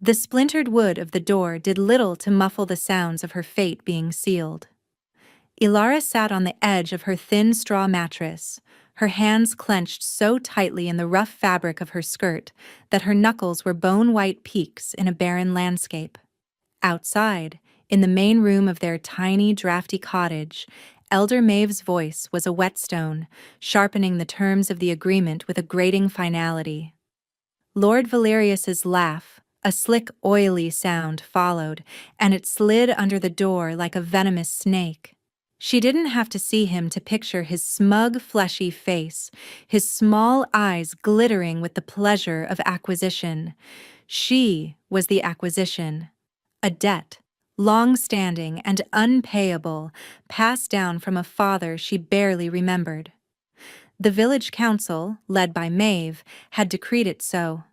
The splintered wood of the door did little to muffle the sounds of her fate being sealed. Ilara sat on the edge of her thin straw mattress, her hands clenched so tightly in the rough fabric of her skirt that her knuckles were bone-white peaks in a barren landscape. Outside, in the main room of their tiny, drafty cottage, Elder Maeve's voice was a whetstone, sharpening the terms of the agreement with a grating finality. Lord Valerius's laugh, a slick, oily sound, followed, and it slid under the door like a venomous snake. She didn't have to see him to picture his smug, fleshy face, his small eyes glittering with the pleasure of acquisition. She was the acquisition. A debt, long-standing and unpayable, passed down from a father she barely remembered. The village council, led by Maeve, had decreed it so.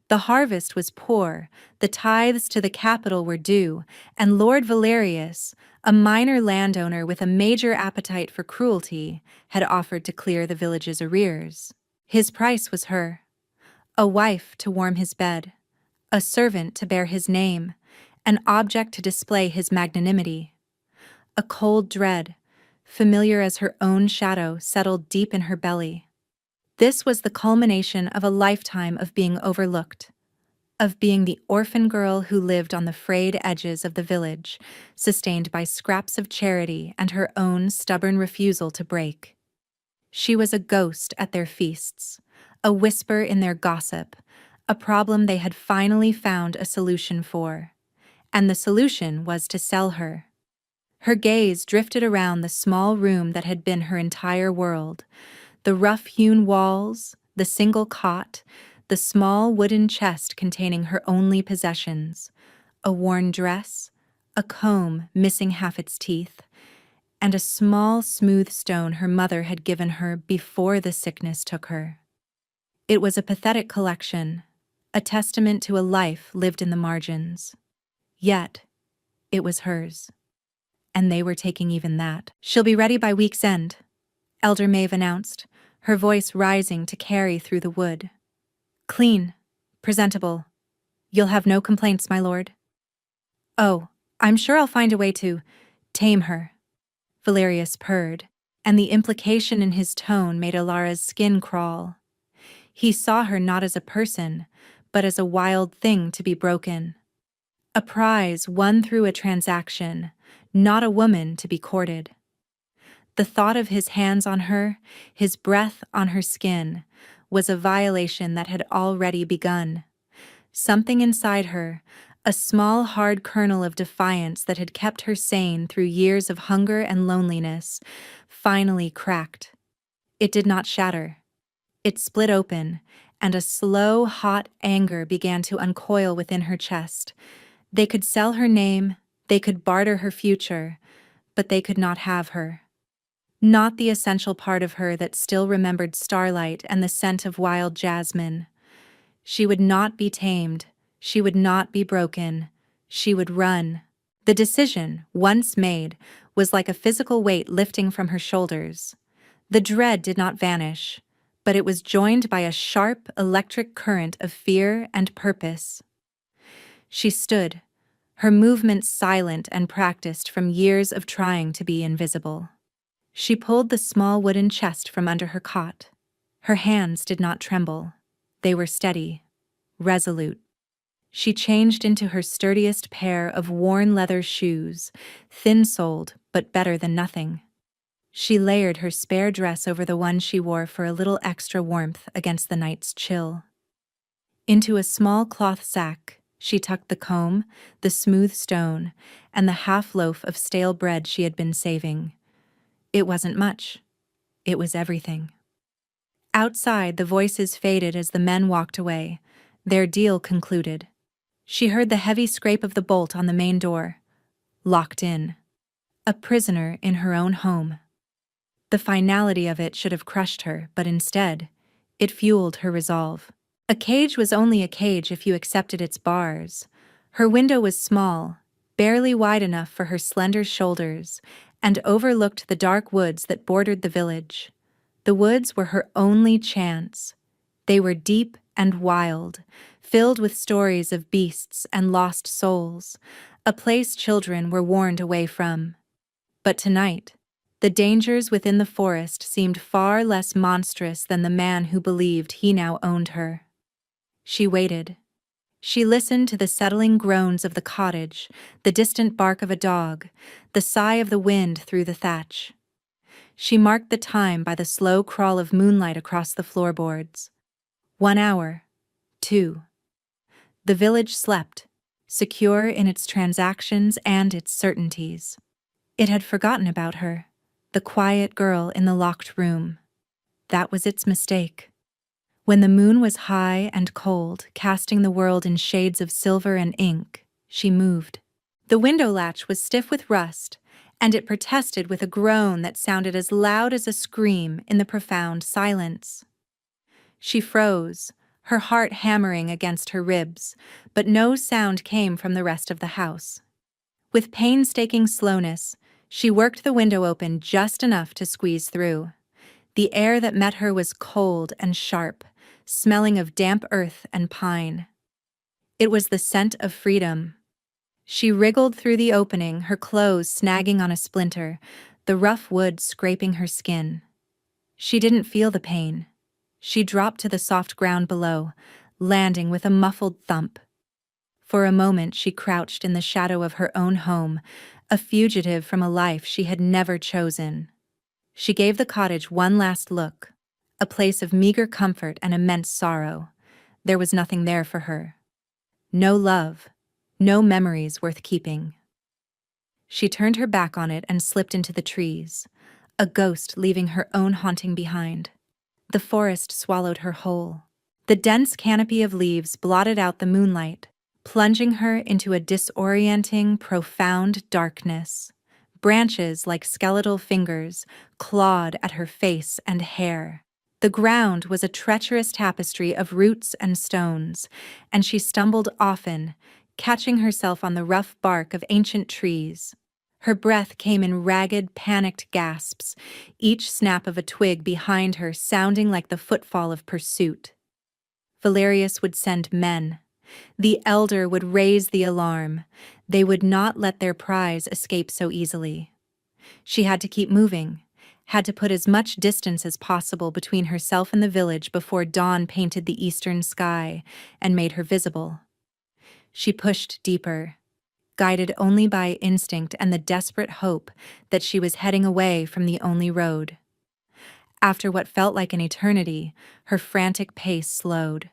The harvest was poor, the tithes to the capital were due, and Lord Valerius, a minor landowner with a major appetite for cruelty, had offered to clear the village's arrears. His price was her. A wife to warm his bed, a servant to bear his name, an object to display his magnanimity. A cold dread, familiar as her own shadow, settled deep in her belly. This was the culmination of a lifetime of being overlooked, of being the orphan girl who lived on the frayed edges of the village, sustained by scraps of charity and her own stubborn refusal to break. She was a ghost at their feasts, a whisper in their gossip, a problem they had finally found a solution for. And the solution was to sell her. Her gaze drifted around the small room that had been her entire world. The rough-hewn walls, the single cot, the small wooden chest containing her only possessions, a worn dress, a comb missing half its teeth, and a small smooth stone her mother had given her before the sickness took her. It was a pathetic collection, a testament to a life lived in the margins. Yet, it was hers. And they were taking even that. "She'll be ready by week's end," Elder Maeve announced, her voice rising to carry through the wood. "Clean, presentable. You'll have no complaints, my lord." "Oh, I'm sure I'll find a way to tame her," Valerius purred, and the implication in his tone made Ilara's skin crawl. He saw her not as a person, but as a wild thing to be broken. A prize won through a transaction, not a woman to be courted. The thought of his hands on her, his breath on her skin, was a violation that had already begun. Something inside her, a small hard kernel of defiance that had kept her sane through years of hunger and loneliness, finally cracked. It did not shatter. It split open, and a slow, hot anger began to uncoil within her chest. They could sell her name, they could barter her future, but they could not have her. Not the essential part of her that still remembered starlight and the scent of wild jasmine. She would not be tamed, she would not be broken, she would run. The decision, once made, was like a physical weight lifting from her shoulders. The dread did not vanish, but it was joined by a sharp, electric current of fear and purpose. She stood, her movements silent and practiced from years of trying to be invisible. She pulled the small wooden chest from under her cot. Her hands did not tremble. They were steady, resolute. She changed into her sturdiest pair of worn leather shoes, thin-soled but better than nothing. She layered her spare dress over the one she wore for a little extra warmth against the night's chill. Into a small cloth sack, she tucked the comb, the smooth stone, and the half-loaf of stale bread she had been saving. It wasn't much. It was everything. Outside, the voices faded as the men walked away, their deal concluded. She heard the heavy scrape of the bolt on the main door. Locked in. A prisoner in her own home. The finality of it should have crushed her, but instead, it fueled her resolve. A cage was only a cage if you accepted its bars. Her window was small, barely wide enough for her slender shoulders, and overlooked the dark woods that bordered the village. The woods were her only chance. They were deep and wild, filled with stories of beasts and lost souls, a place children were warned away from. But tonight, the dangers within the forest seemed far less monstrous than the man who believed he now owned her. She waited. She listened to the settling groans of the cottage, the distant bark of a dog, the sigh of the wind through the thatch. She marked the time by the slow crawl of moonlight across the floorboards. 1 hour. 2. The village slept, secure in its transactions and its certainties. It had forgotten about her, the quiet girl in the locked room. That was its mistake. When the moon was high and cold, casting the world in shades of silver and ink, she moved. The window latch was stiff with rust, and it protested with a groan that sounded as loud as a scream in the profound silence. She froze, her heart hammering against her ribs, but no sound came from the rest of the house. With painstaking slowness, she worked the window open just enough to squeeze through. The air that met her was cold and sharp, smelling of damp earth and pine. It was the scent of freedom. She wriggled through the opening, her clothes snagging on a splinter, the rough wood scraping her skin. She didn't feel the pain. She dropped to the soft ground below, landing with a muffled thump. For a moment she crouched in the shadow of her own home, a fugitive from a life she had never chosen. She gave the cottage one last look, a place of meager comfort and immense sorrow. There was nothing there for her. No love, no memories worth keeping. She turned her back on it and slipped into the trees, a ghost leaving her own haunting behind. The forest swallowed her whole. The dense canopy of leaves blotted out the moonlight, plunging her into a disorienting, profound darkness. Branches like skeletal fingers clawed at her face and hair. The ground was a treacherous tapestry of roots and stones, and she stumbled often, catching herself on the rough bark of ancient trees. Her breath came in ragged, panicked gasps, each snap of a twig behind her sounding like the footfall of pursuit. Valerius would send men. The elder would raise the alarm. They would not let their prize escape so easily. She had to keep moving, had to put as much distance as possible between herself and the village before dawn painted the eastern sky and made her visible. She pushed deeper, guided only by instinct and the desperate hope that she was heading away from the only road. After what felt like an eternity, her frantic pace slowed.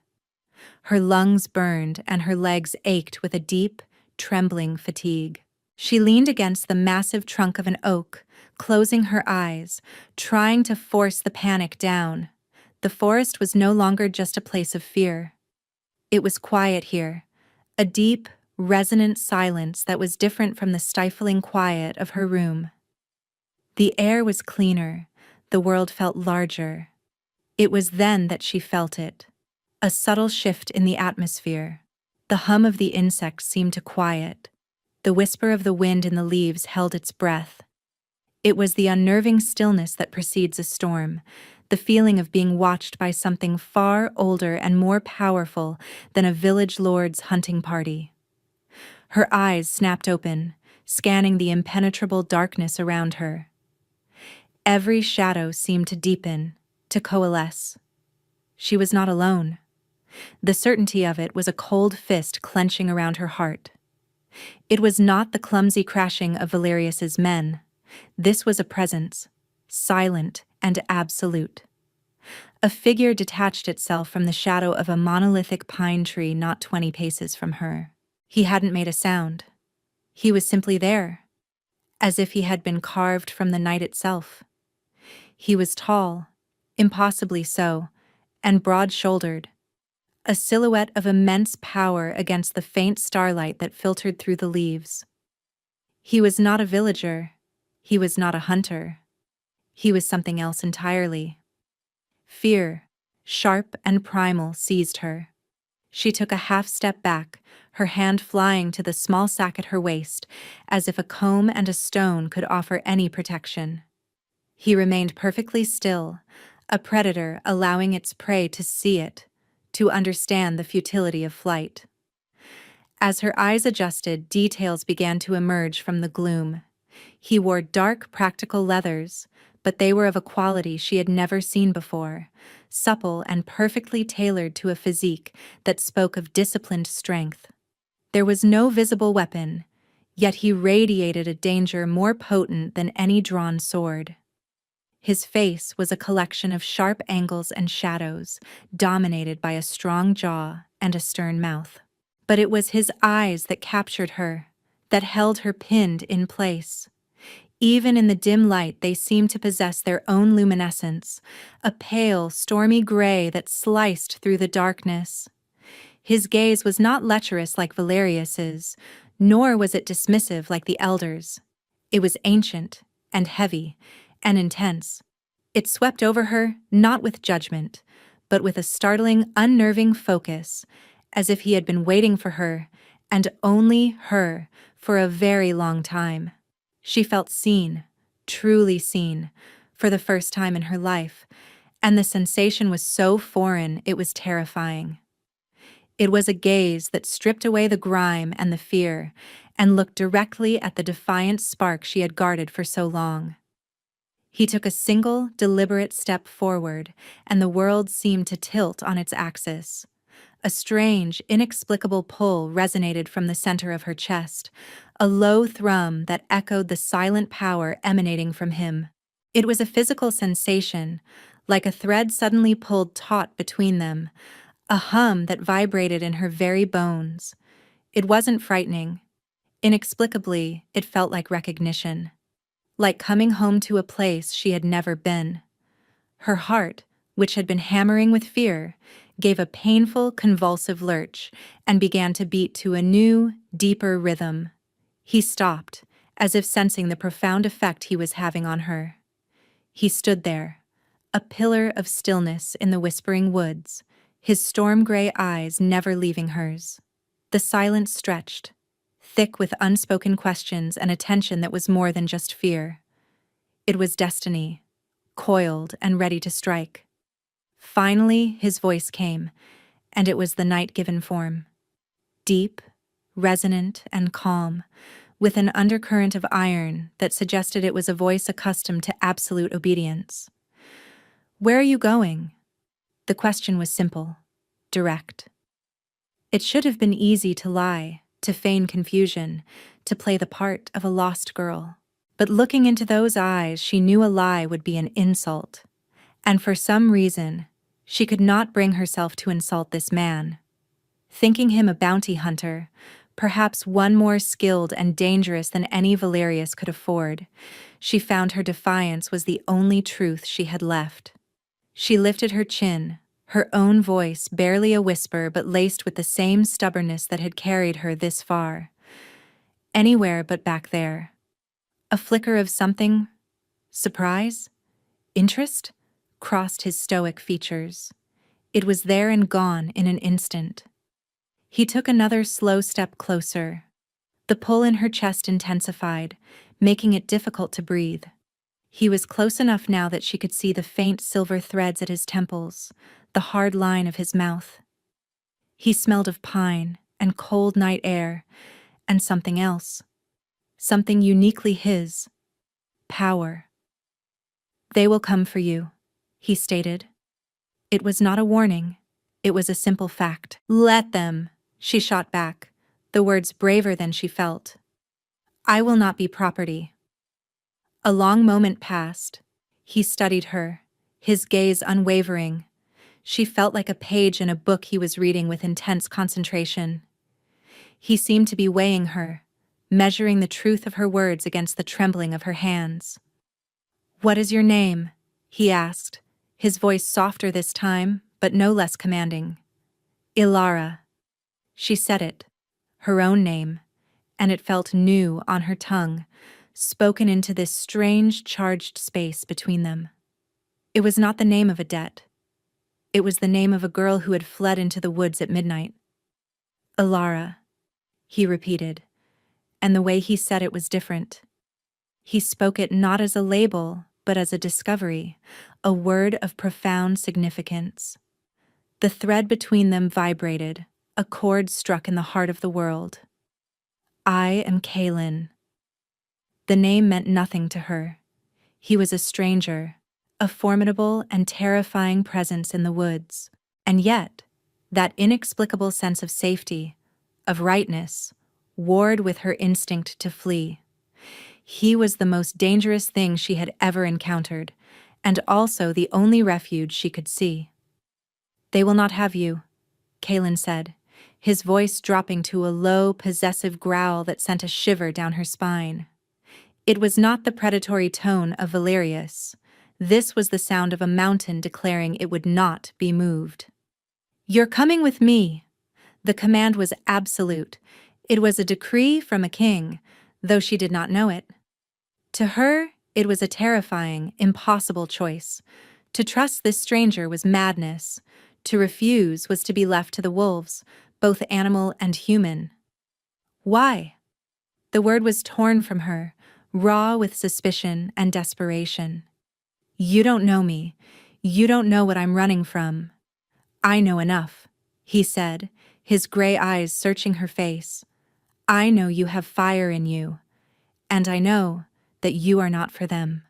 Her lungs burned and her legs ached with a deep, trembling fatigue. She leaned against the massive trunk of an oak, closing her eyes, trying to force the panic down. The forest was no longer just a place of fear. It was quiet here, a deep, resonant silence that was different from the stifling quiet of her room. The air was cleaner, the world felt larger. It was then that she felt it. A subtle shift in the atmosphere. The hum of the insects seemed to quiet. The whisper of the wind in the leaves held its breath. It was the unnerving stillness that precedes a storm, the feeling of being watched by something far older and more powerful than a village lord's hunting party. Her eyes snapped open, scanning the impenetrable darkness around her. Every shadow seemed to deepen, to coalesce. She was not alone. The certainty of it was a cold fist clenching around her heart. It was not the clumsy crashing of Valerius's men. This was a presence, silent and absolute. A figure detached itself from the shadow of a monolithic pine tree not 20 paces from her. He hadn't made a sound. He was simply there, as if he had been carved from the night itself. He was tall, impossibly so, and broad-shouldered, a silhouette of immense power against the faint starlight that filtered through the leaves. He was not a villager. He was not a hunter. He was something else entirely. Fear, sharp and primal, seized her. She took a half step back, her hand flying to the small sack at her waist, as if a comb and a stone could offer any protection. He remained perfectly still, a predator allowing its prey to see it, to understand the futility of flight. As her eyes adjusted, details began to emerge from the gloom. He wore dark, practical leathers, but they were of a quality she had never seen before, supple and perfectly tailored to a physique that spoke of disciplined strength. There was no visible weapon, yet he radiated a danger more potent than any drawn sword. His face was a collection of sharp angles and shadows, dominated by a strong jaw and a stern mouth. But it was his eyes that captured her, that held her pinned in place. Even in the dim light, they seemed to possess their own luminescence, a pale, stormy gray that sliced through the darkness. His gaze was not lecherous like Valerius's, nor was it dismissive like the elders'. It was ancient, and heavy, and intense. It swept over her, not with judgment, but with a startling, unnerving focus, as if he had been waiting for her, and only her, for a very long time. She felt seen, truly seen, for the first time in her life, and the sensation was so foreign it was terrifying. It was a gaze that stripped away the grime and the fear, and looked directly at the defiant spark she had guarded for so long. He took a single, deliberate step forward, and the world seemed to tilt on its axis. A strange, inexplicable pull resonated from the center of her chest, a low thrum that echoed the silent power emanating from him. It was a physical sensation, like a thread suddenly pulled taut between them, a hum that vibrated in her very bones. It wasn't frightening. Inexplicably, it felt like recognition. Like coming home to a place she had never been. Her heart, which had been hammering with fear, gave a painful, convulsive lurch and began to beat to a new, deeper rhythm. He stopped, as if sensing the profound effect he was having on her. He stood there, a pillar of stillness in the whispering woods, his storm-gray eyes never leaving hers. The silence stretched, thick with unspoken questions and a tension that was more than just fear. It was destiny, coiled and ready to strike. Finally, his voice came, and it was the night-given form. Deep, resonant, and calm, with an undercurrent of iron that suggested it was a voice accustomed to absolute obedience. "Where are you going?" The question was simple, direct. It should have been easy to lie, to feign confusion, to play the part of a lost girl. But looking into those eyes, she knew a lie would be an insult. And for some reason, she could not bring herself to insult this man. Thinking him a bounty hunter, perhaps one more skilled and dangerous than any Valerius could afford, she found her defiance was the only truth she had left. She lifted her chin, her own voice barely a whisper but laced with the same stubbornness that had carried her this far. Anywhere but back there. A flicker of something, surprise, interest, crossed his stoic features. It was there and gone in an instant. He took another slow step closer. The pull in her chest intensified, making it difficult to breathe. He was close enough now that she could see the faint silver threads at his temples, the hard line of his mouth. He smelled of pine and cold night air, and something else. Something uniquely his. Power. "They will come for you," he stated. It was not a warning. It was a simple fact. "Let them," she shot back, the words braver than she felt. "I will not be property." A long moment passed. He studied her, his gaze unwavering. She felt like a page in a book he was reading with intense concentration. He seemed to be weighing her, measuring the truth of her words against the trembling of her hands. "What is your name?" he asked, his voice softer this time, but no less commanding. "Ilara." She said it, her own name, and it felt new on her tongue, spoken into this strange, charged space between them. It was not the name of a debt. It was the name of a girl who had fled into the woods at midnight. "Ilara," he repeated, and the way he said it was different. He spoke it not as a label, but as a discovery, a word of profound significance. The thread between them vibrated, a chord struck in the heart of the world. I am Kaelin. The name meant nothing to her. He was a stranger, a formidable and terrifying presence in the woods. And yet, that inexplicable sense of safety, of rightness, warred with her instinct to flee. He was the most dangerous thing she had ever encountered, and also the only refuge she could see. They will not have you, Kaelin said, his voice dropping to a low, possessive growl that sent a shiver down her spine. It was not the predatory tone of Valerius. This was the sound of a mountain declaring it would not be moved. You're coming with me. The command was absolute. It was a decree from a king, though she did not know it. To her, it was a terrifying, impossible choice. To trust this stranger was madness. To refuse was to be left to the wolves, both animal and human. Why? The word was torn from her, raw with suspicion and desperation. You don't know me. You don't know what I'm running from. I know enough, he said, his gray eyes searching her face. I know you have fire in you, and I know that you are not for them.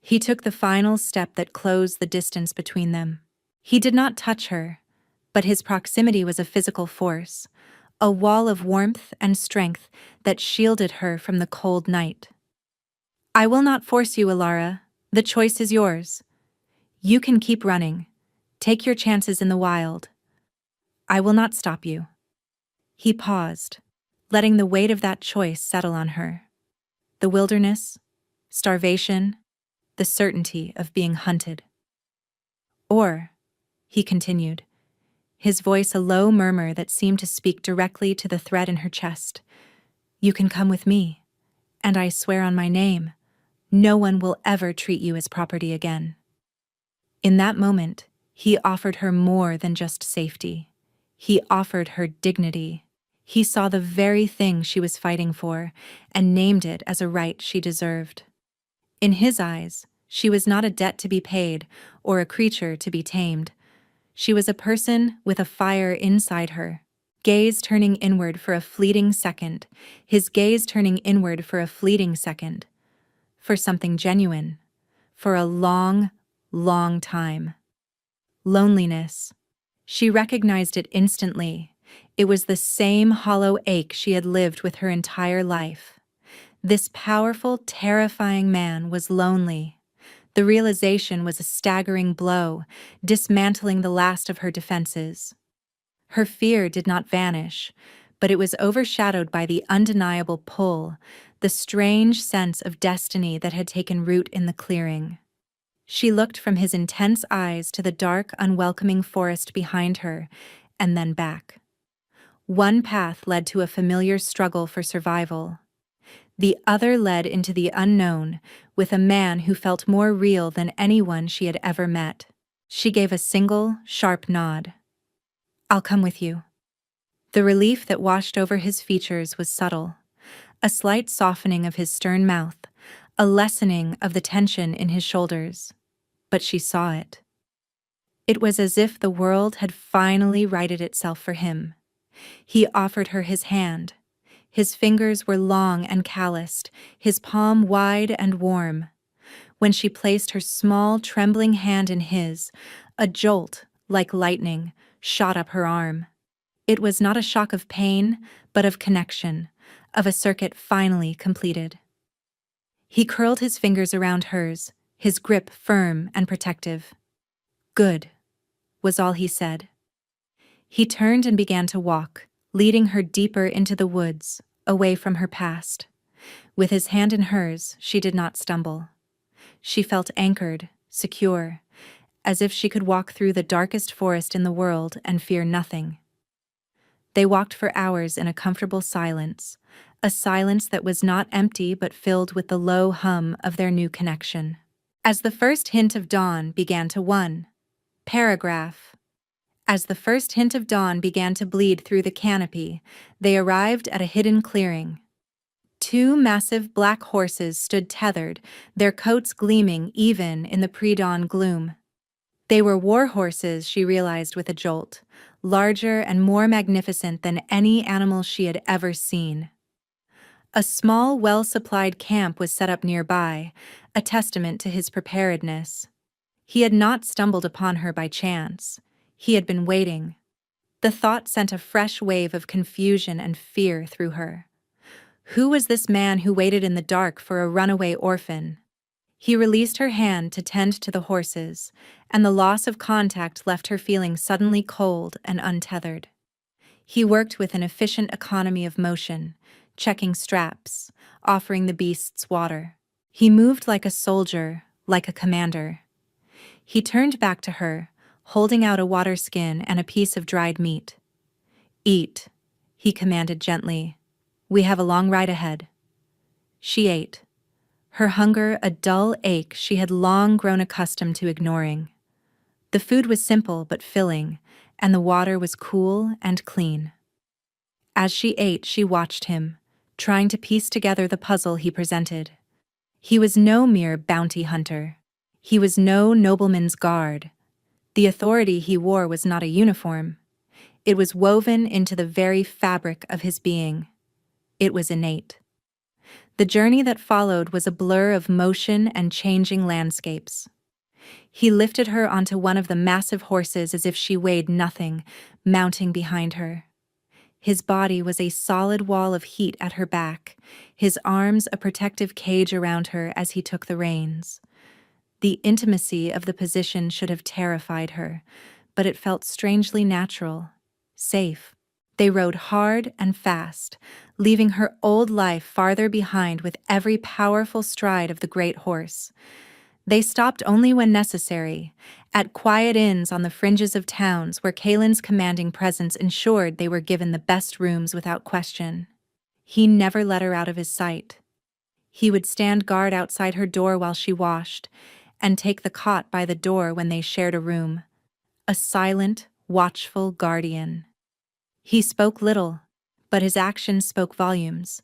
He took the final step that closed the distance between them. He did not touch her, but his proximity was a physical force, a wall of warmth and strength that shielded her from the cold night. I will not force you, Alara. The choice is yours. You can keep running. Take your chances in the wild. I will not stop you. He paused, letting the weight of that choice settle on her. The wilderness, starvation, the certainty of being hunted. Or, he continued, his voice a low murmur that seemed to speak directly to the thread in her chest. You can come with me, and I swear on my name, no one will ever treat you as property again. In that moment, he offered her more than just safety. He offered her dignity. He saw the very thing she was fighting for and named it as a right she deserved. In his eyes, she was not a debt to be paid or a creature to be tamed. She was a person with a fire inside her, gaze turning inward for a fleeting second, his gaze turning inward for a fleeting second, for something genuine, for a long, long time. Loneliness. She recognized it instantly. It was the same hollow ache she had lived with her entire life. This powerful, terrifying man was lonely. The realization was a staggering blow, dismantling the last of her defenses. Her fear did not vanish, but it was overshadowed by the undeniable pull, the strange sense of destiny that had taken root in the clearing. She looked from his intense eyes to the dark, unwelcoming forest behind her, and then back. One path led to a familiar struggle for survival. The other led into the unknown, with a man who felt more real than anyone she had ever met. She gave a single, sharp nod. I'll come with you. The relief that washed over his features was subtle, a slight softening of his stern mouth, a lessening of the tension in his shoulders. But she saw it. It was as if the world had finally righted itself for him. He offered her his hand. His fingers were long and calloused, his palm wide and warm. When she placed her small, trembling hand in his, a jolt, like lightning, shot up her arm. It was not a shock of pain, but of connection, of a circuit finally completed. He curled his fingers around hers, his grip firm and protective. Good, was all he said. He turned and began to walk, leading her deeper into the woods, away from her past. With his hand in hers, she did not stumble. She felt anchored, secure, as if she could walk through the darkest forest in the world and fear nothing. They walked for hours in a comfortable silence, a silence that was not empty but filled with the low hum of their new connection. As the first hint of dawn began to paragraph. As the first hint of dawn began to bleed through the canopy, they arrived at a hidden clearing. Two massive black horses stood tethered, their coats gleaming even in the pre-dawn gloom. They were war horses, she realized with a jolt, larger and more magnificent than any animal she had ever seen. A small, well-supplied camp was set up nearby, a testament to his preparedness. He had not stumbled upon her by chance. He had been waiting. The thought sent a fresh wave of confusion and fear through her. Who was this man who waited in the dark for a runaway orphan? He released her hand to tend to the horses, and the loss of contact left her feeling suddenly cold and untethered. He worked with an efficient economy of motion, checking straps, offering the beasts water. He moved like a soldier, like a commander. He turned back to her, holding out a water skin and a piece of dried meat. "Eat," he commanded gently. "We have a long ride ahead." She ate, her hunger a dull ache she had long grown accustomed to ignoring. The food was simple but filling, and the water was cool and clean. As she ate, she watched him, trying to piece together the puzzle he presented. He was no mere bounty hunter. He was no nobleman's guard. The authority he wore was not a uniform. It was woven into the very fabric of his being. It was innate. The journey that followed was a blur of motion and changing landscapes. He lifted her onto one of the massive horses as if she weighed nothing, mounting behind her. His body was a solid wall of heat at her back, his arms a protective cage around her as he took the reins. The intimacy of the position should have terrified her, but it felt strangely natural, safe. They rode hard and fast, leaving her old life farther behind with every powerful stride of the great horse. They stopped only when necessary, at quiet inns on the fringes of towns where Kalen's commanding presence ensured they were given the best rooms without question. He never let her out of his sight. He would stand guard outside her door while she washed, and take the cot by the door when they shared a room. A silent, watchful guardian. He spoke little, but his actions spoke volumes.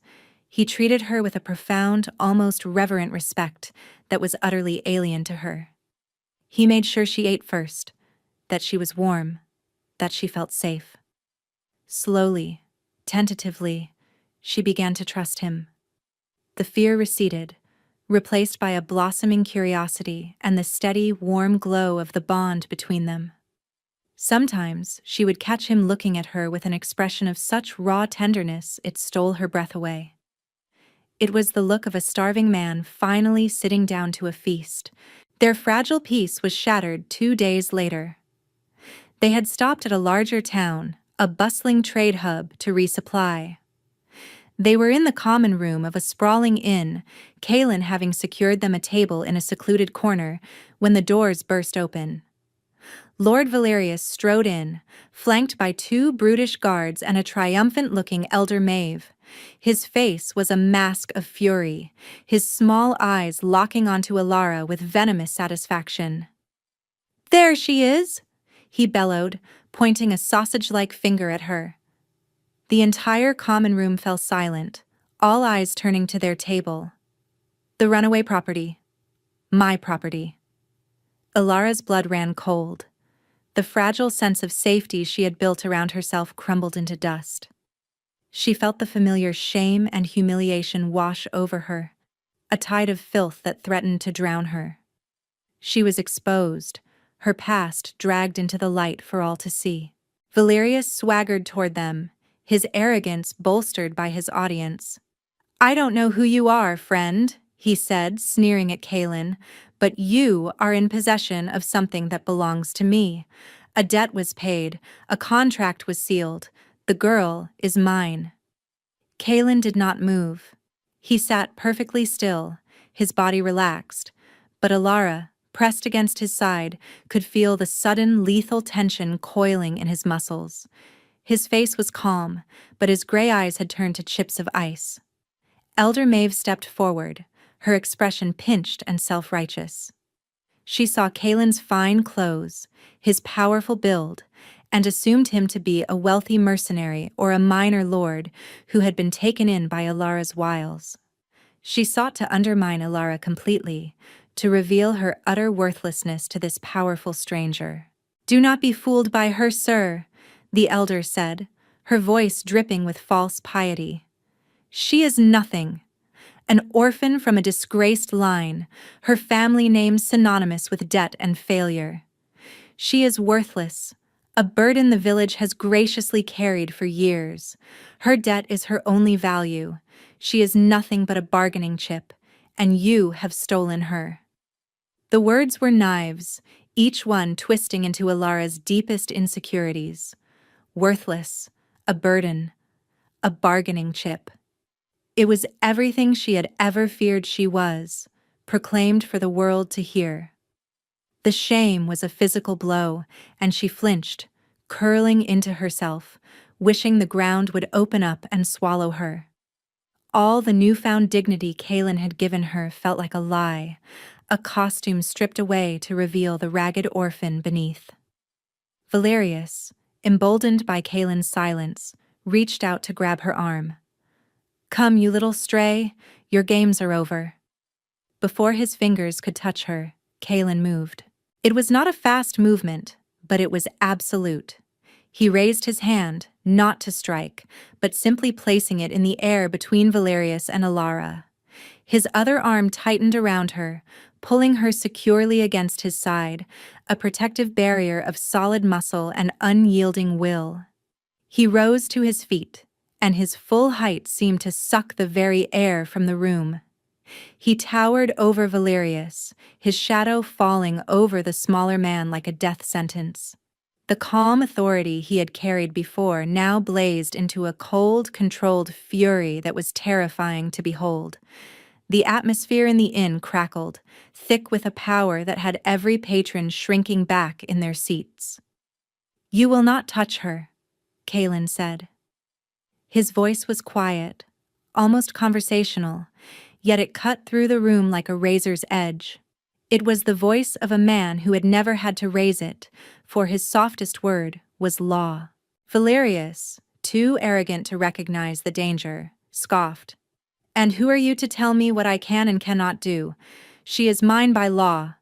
He treated her with a profound, almost reverent respect that was utterly alien to her. He made sure she ate first, that she was warm, that she felt safe. Slowly, tentatively, she began to trust him. The fear receded, replaced by a blossoming curiosity and the steady, warm glow of the bond between them. Sometimes she would catch him looking at her with an expression of such raw tenderness it stole her breath away. It was the look of a starving man finally sitting down to a feast. Their fragile peace was shattered 2 days later. They had stopped at a larger town, a bustling trade hub, to resupply. They were in the common room of a sprawling inn, Kalen having secured them a table in a secluded corner, when the doors burst open. Lord Valerius strode in, flanked by 2 brutish guards and a triumphant-looking elder Maeve. His face was a mask of fury, his small eyes locking onto Alara with venomous satisfaction. "There she is!" he bellowed, pointing a sausage-like finger at her. The entire common room fell silent, all eyes turning to their table. The runaway property. My property. Alara's blood ran cold. The fragile sense of safety she had built around herself crumbled into dust. She felt the familiar shame and humiliation wash over her, a tide of filth that threatened to drown her. She was exposed, her past dragged into the light for all to see. Valerius swaggered toward them, his arrogance bolstered by his audience. "I don't know who you are, friend," he said, sneering at Kalen, "but you are in possession of something that belongs to me. A debt was paid, a contract was sealed. The girl is mine." Kalen did not move. He sat perfectly still, his body relaxed, but Alara, pressed against his side, could feel the sudden lethal tension coiling in his muscles. His face was calm, but his gray eyes had turned to chips of ice. Elder Maeve stepped forward, her expression pinched and self-righteous. She saw Kalen's fine clothes, his powerful build, and assumed him to be a wealthy mercenary or a minor lord who had been taken in by Alara's wiles. She sought to undermine Alara completely, to reveal her utter worthlessness to this powerful stranger. "Do not be fooled by her, sir," the elder said, her voice dripping with false piety. "She is nothing. An orphan from a disgraced line, her family name synonymous with debt and failure. She is worthless, a burden the village has graciously carried for years. Her debt is her only value. She is nothing but a bargaining chip, and you have stolen her." The words were knives, each one twisting into Ilara's deepest insecurities. Worthless, a burden, a bargaining chip. It was everything she had ever feared she was, proclaimed for the world to hear. The shame was a physical blow, and she flinched, curling into herself, wishing the ground would open up and swallow her. All the newfound dignity Kaelin had given her felt like a lie, a costume stripped away to reveal the ragged orphan beneath. Valerius, emboldened by Kaelin's silence, reached out to grab her arm. "Come, you little stray, your games are over." Before his fingers could touch her, Kaelin moved. It was not a fast movement, but it was absolute. He raised his hand, not to strike, but simply placing it in the air between Valerius and Ilara. His other arm tightened around her, pulling her securely against his side, a protective barrier of solid muscle and unyielding will. He rose to his feet, and his full height seemed to suck the very air from the room. He towered over Valerius, his shadow falling over the smaller man like a death sentence. The calm authority he had carried before now blazed into a cold, controlled fury that was terrifying to behold. The atmosphere in the inn crackled, thick with a power that had every patron shrinking back in their seats. "You will not touch her," Kaelin said. His voice was quiet, almost conversational, yet it cut through the room like a razor's edge. It was the voice of a man who had never had to raise it, for his softest word was law. Valerius, too arrogant to recognize the danger, scoffed. "And who are you to tell me what I can and cannot do? She is mine by law."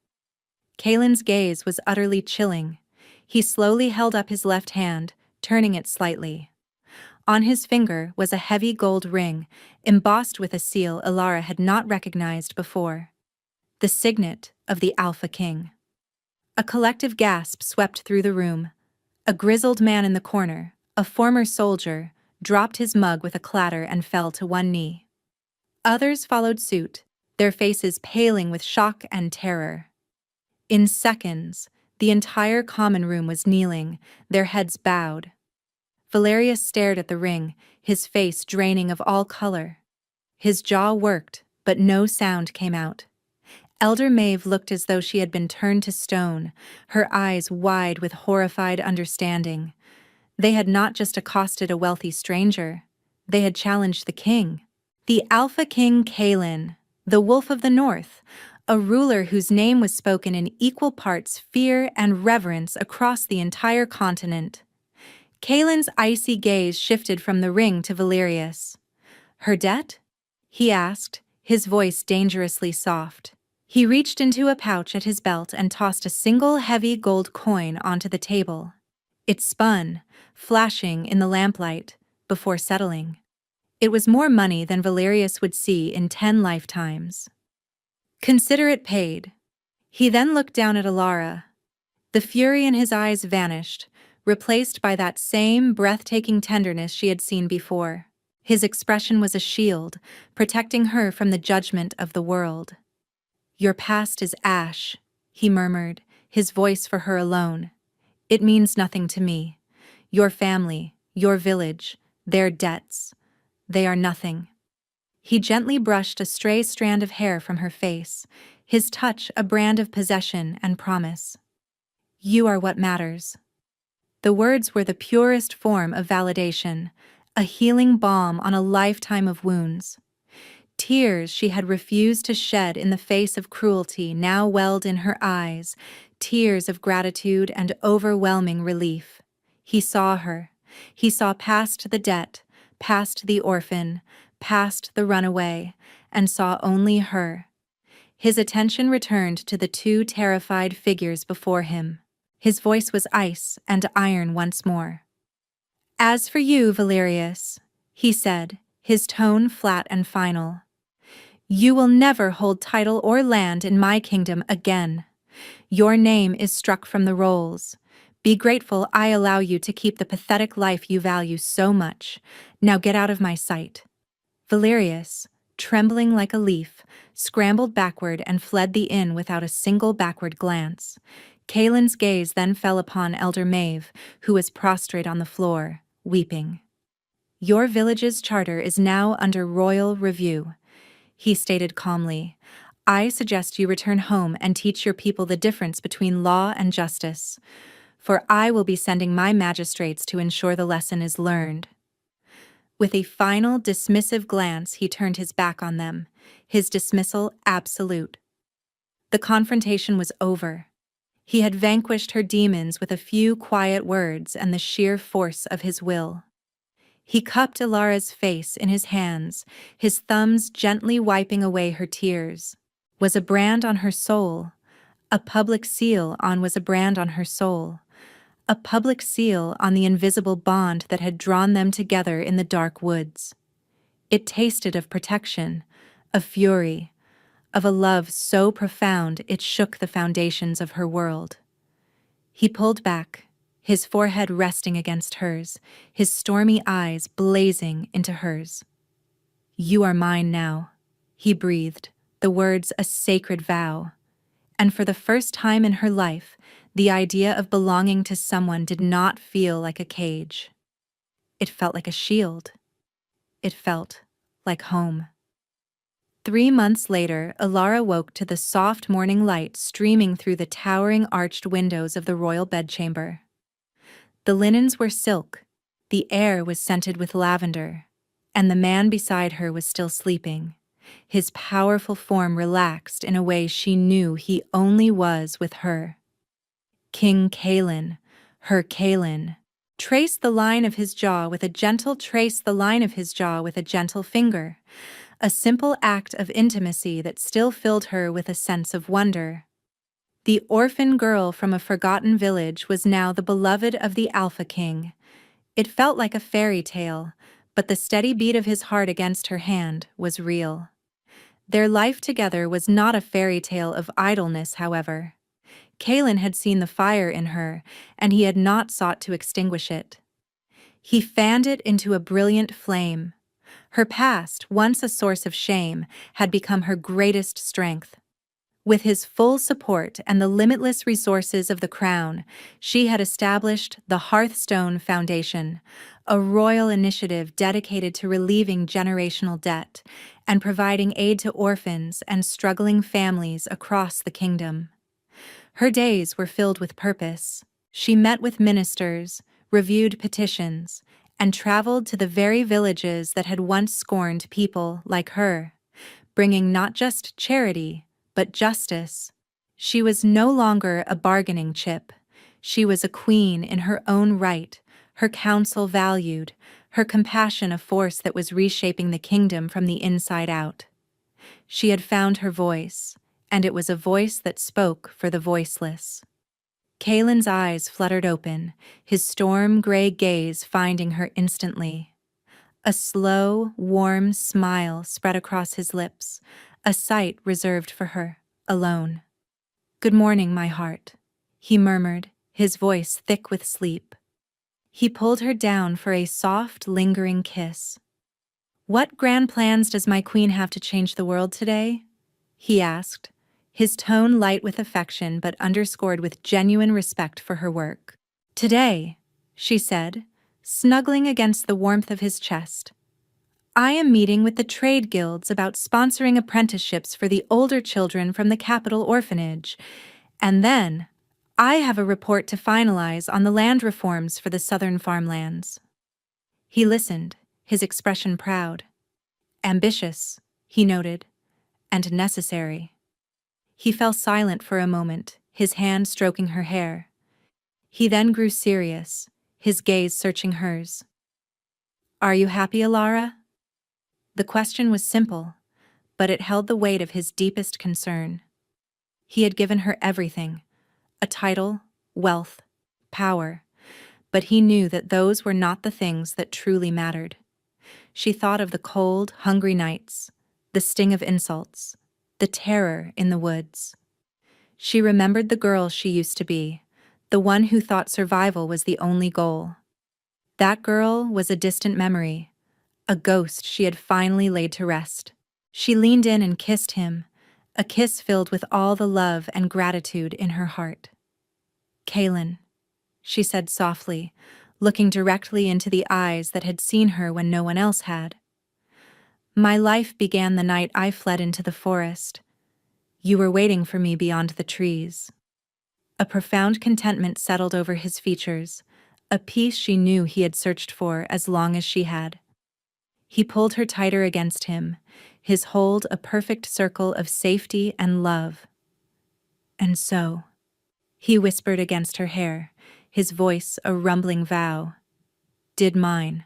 Kaelin's gaze was utterly chilling. He slowly held up his left hand, turning it slightly. On his finger was a heavy gold ring, embossed with a seal Ilara had not recognized before. The signet of the Alpha King. A collective gasp swept through the room. A grizzled man in the corner, a former soldier, dropped his mug with a clatter and fell to one knee. Others followed suit, their faces paling with shock and terror. In seconds, the entire common room was kneeling, their heads bowed. Valerius stared at the ring, his face draining of all color. His jaw worked, but no sound came out. Elder Maeve looked as though she had been turned to stone, her eyes wide with horrified understanding. They had not just accosted a wealthy stranger, they had challenged the king. The Alpha King Kaelin, the Wolf of the North, a ruler whose name was spoken in equal parts fear and reverence across the entire continent. Kaelin's icy gaze shifted from the ring to Valerius. "Her debt?" he asked, his voice dangerously soft. He reached into a pouch at his belt and tossed a single heavy gold coin onto the table. It spun, flashing in the lamplight, before settling. It was more money than Valerius would see in 10 lifetimes. "Consider it paid." He then looked down at Ilara. The fury in his eyes vanished, replaced by that same breathtaking tenderness she had seen before. His expression was a shield, protecting her from the judgment of the world. "Your past is ash," he murmured, his voice for her alone. "It means nothing to me. Your family, your village, their debts, they are nothing." He gently brushed a stray strand of hair from her face, his touch a brand of possession and promise. "You are what matters." The words were the purest form of validation, a healing balm on a lifetime of wounds. Tears she had refused to shed in the face of cruelty now welled in her eyes, tears of gratitude and overwhelming relief. He saw her. He saw past the debt, past the orphan, past the runaway, and saw only her. His attention returned to the two terrified figures before him. His voice was ice and iron once more. "As for you, Valerius," he said, his tone flat and final, "you will never hold title or land in my kingdom again. Your name is struck from the rolls. Be grateful I allow you to keep the pathetic life you value so much. Now get out of my sight." Valerius, trembling like a leaf, scrambled backward and fled the inn without a single backward glance. Kaelin's gaze then fell upon Elder Maeve, who was prostrate on the floor, weeping. "Your village's charter is now under royal review," he stated calmly. "I suggest you return home and teach your people the difference between law and justice, for I will be sending my magistrates to ensure the lesson is learned." With a final dismissive glance, he turned his back on them, his dismissal absolute. The confrontation was over. He had vanquished her demons with a few quiet words and the sheer force of his will. He cupped Ilara's face in his hands, his thumbs gently wiping away her tears. Was a brand on her soul. A public seal was a brand on her soul. A public seal on the invisible bond that had drawn them together in the dark woods. It tasted of protection, of fury, of a love so profound it shook the foundations of her world. He pulled back, his forehead resting against hers, his stormy eyes blazing into hers. "You are mine now," he breathed, the words a sacred vow. And for the first time in her life, the idea of belonging to someone did not feel like a cage. It felt like a shield. It felt like home. 3 months later, Ilara woke to the soft morning light streaming through the towering arched windows of the royal bedchamber. The linens were silk, the air was scented with lavender, and the man beside her was still sleeping, his powerful form relaxed in a way she knew he only was with her. King Kaelin, her Kaelin, trace the line of his jaw with a gentle finger, a simple act of intimacy that still filled her with a sense of wonder. The orphan girl from a forgotten village was now the beloved of the Alpha King. It felt like a fairy tale, but the steady beat of his heart against her hand was real. Their life together was not a fairy tale of idleness, however. Kaelin had seen the fire in her, and he had not sought to extinguish it. He fanned it into a brilliant flame. Her past, once a source of shame, had become her greatest strength. With his full support and the limitless resources of the crown, she had established the Hearthstone Foundation, a royal initiative dedicated to relieving generational debt and providing aid to orphans and struggling families across the kingdom. Her days were filled with purpose. She met with ministers, reviewed petitions, and traveled to the very villages that had once scorned people like her, bringing not just charity, but justice. She was no longer a bargaining chip. She was a queen in her own right, her counsel valued, her compassion a force that was reshaping the kingdom from the inside out. She had found her voice, and it was a voice that spoke for the voiceless. Kaelin's eyes fluttered open, his storm-gray gaze finding her instantly. A slow, warm smile spread across his lips, a sight reserved for her, alone. "Good morning, my heart," he murmured, his voice thick with sleep. He pulled her down for a soft, lingering kiss. "What grand plans does my queen have to change the world today?" he asked, his tone light with affection but underscored with genuine respect for her work. "Today," she said, snuggling against the warmth of his chest, "I am meeting with the trade guilds about sponsoring apprenticeships for the older children from the capital orphanage, and then I have a report to finalize on the land reforms for the southern farmlands." He listened, his expression proud. "Ambitious," he noted, "and necessary." He fell silent for a moment, his hand stroking her hair. He then grew serious, his gaze searching hers. "Are you happy, Ilara?" The question was simple, but it held the weight of his deepest concern. He had given her everything: a title, wealth, power, but he knew that those were not the things that truly mattered. She thought of the cold, hungry nights, the sting of insults, the terror in the woods. She remembered the girl she used to be, the one who thought survival was the only goal. That girl was a distant memory, a ghost she had finally laid to rest. She leaned in and kissed him, a kiss filled with all the love and gratitude in her heart. "Kaylin," she said softly, looking directly into the eyes that had seen her when no one else had. "My life began the night I fled into the forest. You were waiting for me beyond the trees." A profound contentment settled over his features, a peace she knew he had searched for as long as she had. He pulled her tighter against him, his hold a perfect circle of safety and love. "And so," he whispered against her hair, his voice a rumbling vow, "did mine."